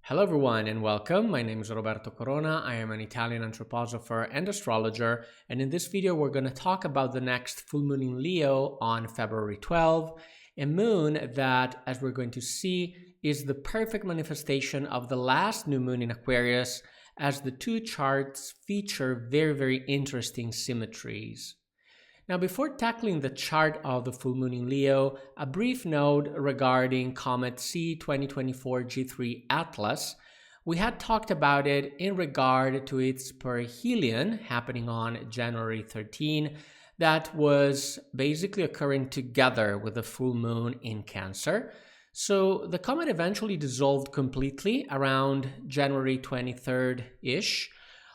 Hello everyone and welcome. My name is Roberto Corona. I am an Italian anthroposopher and astrologer, and in this video we're going to talk about the next full moon in Leo on February 12, a moon that, as we're going to see, is the perfect manifestation of the last new moon in Aquarius, as the two charts feature very interesting symmetries. Now, before tackling the chart of the full moon in Leo, a brief note regarding Comet C 2024 G3 Atlas. We had talked about it in regard to its perihelion happening on January 13, that was basically occurring together with the full moon in Cancer. So the comet eventually dissolved completely around January 23rd-ish.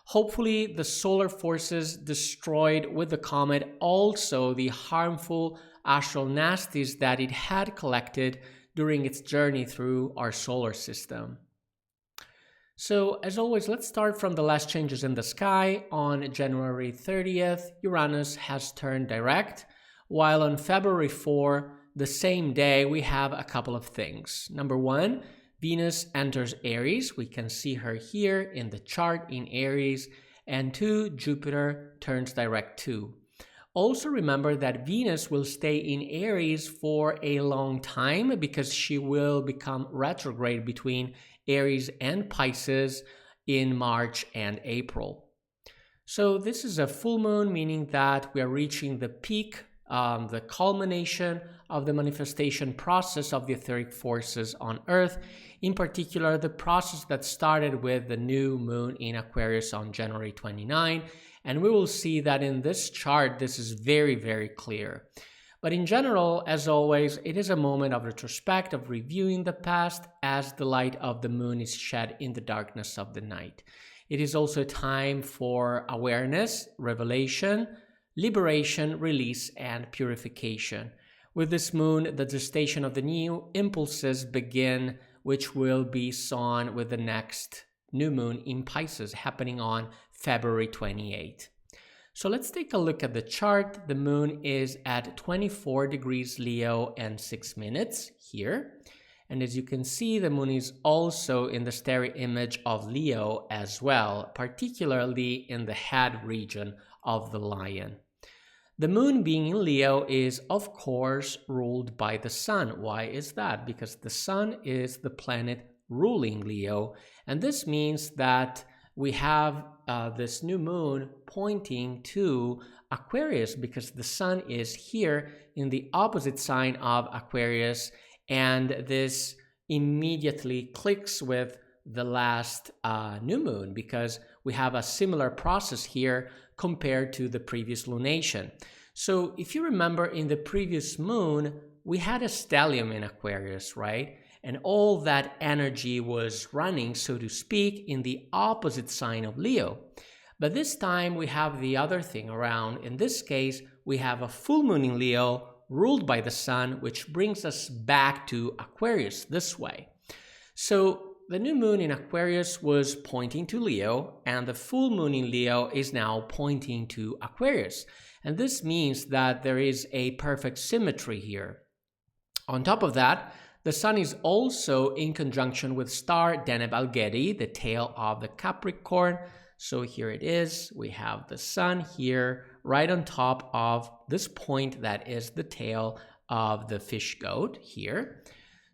Hopefully, the solar forces destroyed with the comet also the harmful astral nasties that it had collected during its journey through our solar system. So, as always, let's start from the last changes in the sky. On January 30th, Uranus has turned direct, while on February 4, the same day, we have a couple of things. Number one, Venus enters Aries. We can see her here in the chart in Aries. And two, Jupiter turns direct too. Also remember that Venus will stay in Aries for a long time because she will become retrograde between Aries and Pisces in March and April. So this is a full moon, meaning that we are reaching the peak, the culmination of the manifestation process of the etheric forces on Earth, in particular the process that started with the new moon in Aquarius on January 29, and we will see that in this chart this is very clear. But in general, as always, it is a moment of retrospect, of reviewing the past as the light of the moon is shed in the darkness of the night. It is also a time for awareness, revelation, liberation, release, and purification. With this moon, the gestation of the new impulses begin, which will be sown with the next new moon in Pisces happening on February 28. So let's take a look at the chart. The moon is at 24 degrees Leo and 6 minutes here. And as you can see, the moon is also in the stereo image of Leo as well, particularly in the head region of the lion. The moon being in Leo is, of course, ruled by the sun. Why is that? Because the sun is the planet ruling Leo, and this means that we have this new moon pointing to Aquarius because the sun is here in the opposite sign of Aquarius, and this immediately clicks with the last new moon because we have a similar process here compared to the previous lunation. So if you remember, in the previous moon, we had a stellium in Aquarius, right? And all that energy was running, so to speak, in the opposite sign of Leo. But this time we have the other thing around. In this case, we have a full moon in Leo ruled by the sun, which brings us back to Aquarius this way. So the new moon in Aquarius was pointing to Leo, and the full moon in Leo is now pointing to Aquarius. And this means that there is a perfect symmetry here. On top of that, the sun is also in conjunction with star Deneb Algedi, the tail of the Capricorn. So here it is. We have the sun here right on top of this point that is the tail of the fish goat here.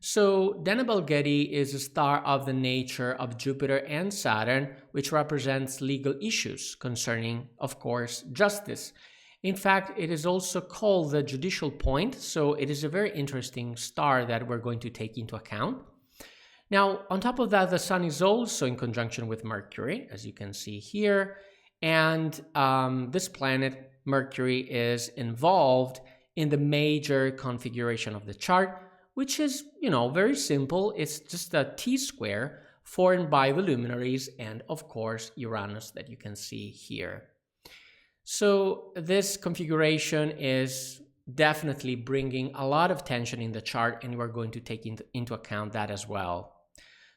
So Deneb Algedi is a star of the nature of Jupiter and Saturn, which represents legal issues concerning, of course, justice. In fact, it is also called the judicial point, so it is a very interesting star that we're going to take into account. Now, on top of that, the sun is also in conjunction with Mercury, as you can see here, and this planet, Mercury, is involved in the major configuration of the chart, which is, very simple. It's just a T-square formed by the luminaries and, of course, Uranus that you can see here. So this configuration is definitely bringing a lot of tension in the chart, and we're going to take into account that as well.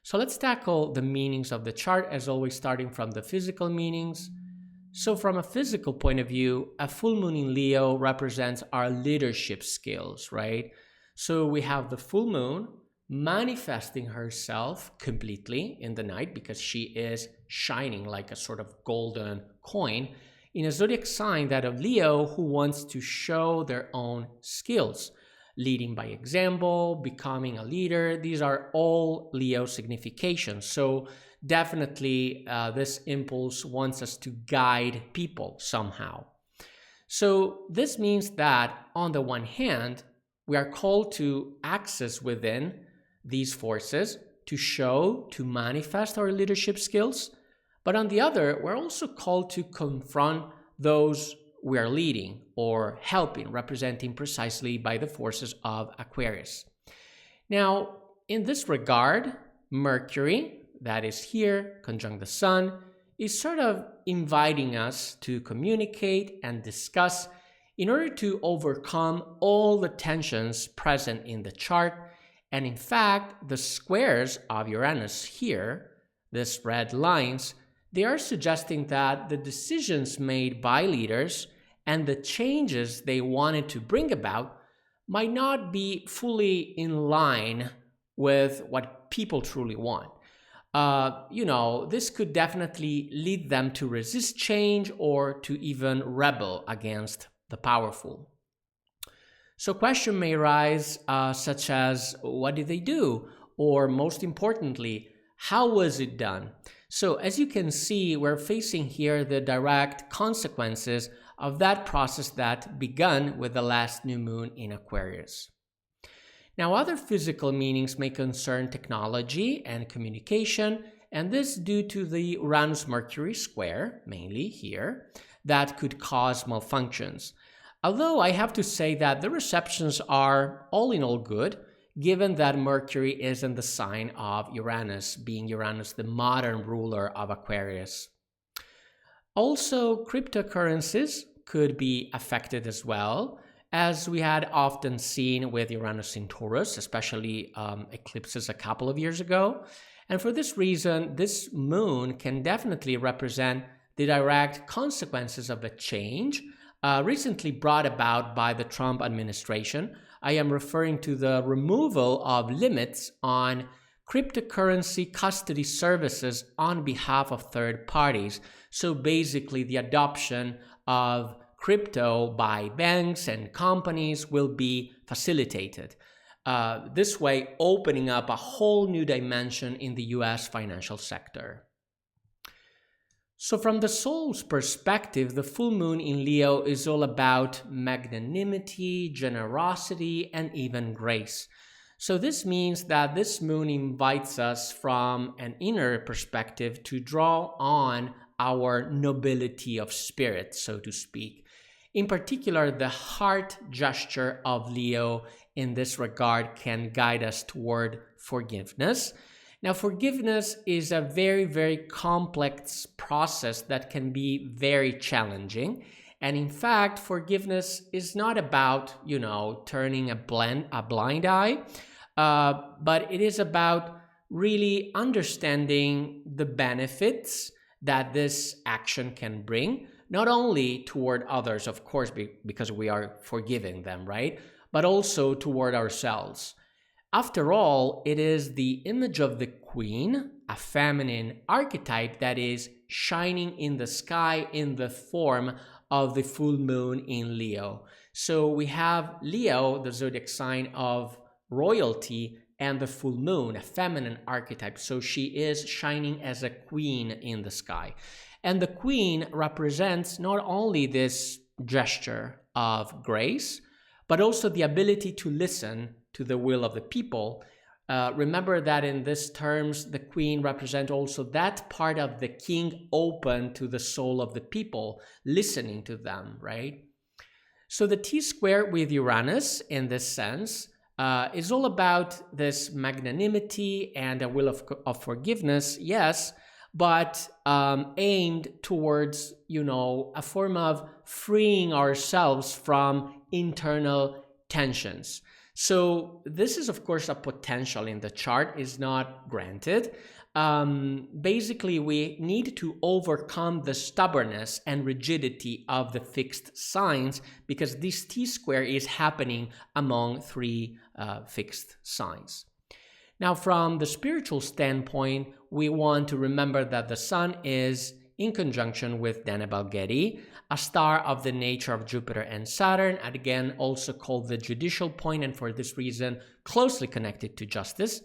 So let's tackle the meanings of the chart, as always, starting from the physical meanings. So from a physical point of view, a full moon in Leo represents our leadership skills, right? So we have the full moon, manifesting herself completely in the night because she is shining like a sort of golden coin in a zodiac sign that of Leo, who wants to show their own skills. Leading by example, becoming a leader, these are all Leo significations. So definitely this impulse wants us to guide people somehow. So this means that on the one hand, we are called to access within these forces to show, to manifest our leadership skills. But on the other, we're also called to confront those we are leading or helping, representing precisely by the forces of Aquarius. Now, in this regard, Mercury, that is here, conjunct the Sun, is sort of inviting us to communicate and discuss in order to overcome all the tensions present in the chart. And in fact, the squares of Uranus here, these red lines, they are suggesting that the decisions made by leaders and the changes they wanted to bring about might not be fully in line with what people truly want. This could definitely lead them to resist change or to even rebel against the powerful. So questions may arise such as, what did they do? Or most importantly, how was it done? So as you can see, we're facing here the direct consequences of that process that began with the last new moon in Aquarius. Now, other physical meanings may concern technology and communication, and this due to the Uranus-Mercury square, mainly here, that could cause malfunctions. Although I have to say that the receptions are all in all good, given that Mercury is in the sign of Uranus, being Uranus the modern ruler of Aquarius. Also, cryptocurrencies could be affected as well, as we had often seen with Uranus in Taurus, especially eclipses a couple of years ago. And for this reason, this moon can definitely represent the direct consequences of a change recently brought about by the Trump administration. I am referring to the removal of limits on cryptocurrency custody services on behalf of third parties. So basically, the adoption of crypto by banks and companies will be facilitated. This way, opening up a whole new dimension in the US financial sector. So from the soul's perspective, the full moon in Leo is all about magnanimity, generosity, and even grace. So this means that this moon invites us from an inner perspective to draw on our nobility of spirit, so to speak. In particular, the heart gesture of Leo in this regard can guide us toward forgiveness. Now, forgiveness is a very, very complex process that can be very challenging. And in fact, forgiveness is not about, turning a blind eye, but it is about really understanding the benefits that this action can bring, not only toward others, of course, because we are forgiving them, right? But also toward ourselves. After all, it is the image of the queen, a feminine archetype that is shining in the sky in the form of the full moon in Leo. So we have Leo, the zodiac sign of royalty, and the full moon, a feminine archetype. So she is shining as a queen in the sky. And the queen represents not only this gesture of grace, but also the ability to listen to the will of the people. Remember that in these terms, the queen represents also that part of the king open to the soul of the people, listening to them, right? So the T-square with Uranus, in this sense, is all about this magnanimity and a will of forgiveness, yes, but aimed towards, a form of freeing ourselves from internal tensions. So this is, of course, a potential in the chart, is not granted. Basically, we need to overcome the stubbornness and rigidity of the fixed signs, because this T-square is happening among three fixed signs. Now, from the spiritual standpoint, we want to remember that the Sun is in conjunction with Deneb Algedi, a star of the nature of Jupiter and Saturn, and again also called the judicial point, and for this reason closely connected to justice.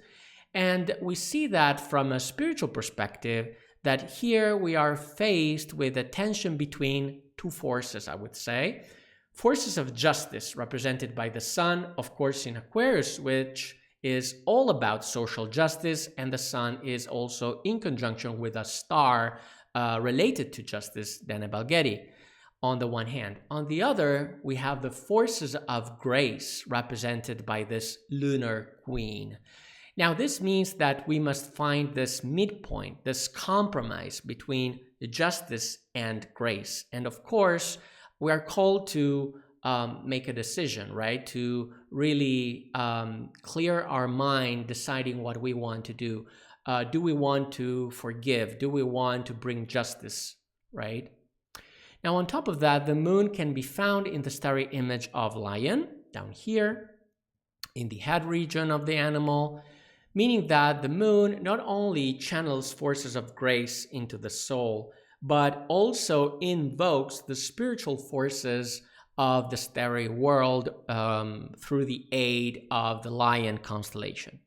And we see that from a spiritual perspective, that here we are faced with a tension between two forces, I would say. Forces of justice represented by the Sun, of course, in Aquarius, which is all about social justice, and the Sun is also in conjunction with a star related to justice, Deneb Algedi, on the one hand. On the other, we have the forces of grace represented by this lunar queen. Now, this means that we must find this midpoint, this compromise between justice and grace. And of course, we are called to make a decision, right? To really clear our mind, deciding what we want to do. Do we want to forgive? Do we want to bring justice, right? Now, on top of that, the moon can be found in the starry image of lion, down here, in the head region of the animal, meaning that the moon not only channels forces of grace into the soul, but also invokes the spiritual forces of the starry world through the aid of the lion constellation.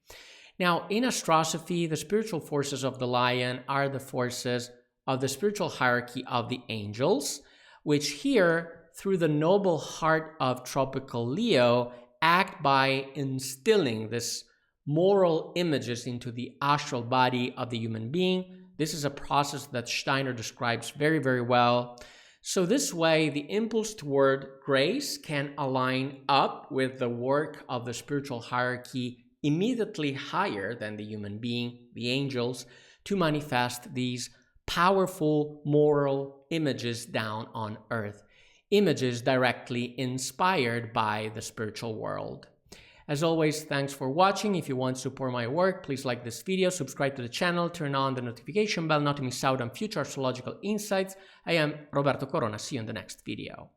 Now, in astrosophy, the spiritual forces of the lion are the forces of the spiritual hierarchy of the angels, which here, through the noble heart of tropical Leo, act by instilling this moral images into the astral body of the human being. This is a process that Steiner describes very, very well. So this way, the impulse toward grace can align up with the work of the spiritual hierarchy immediately higher than the human being, the angels, to manifest these powerful moral images down on earth, images directly inspired by the spiritual world. As always, thanks for watching. If you want to support my work, please like this video, subscribe to the channel, turn on the notification bell not to miss out on future astrological insights. I am Roberto Corona. See you in the next video.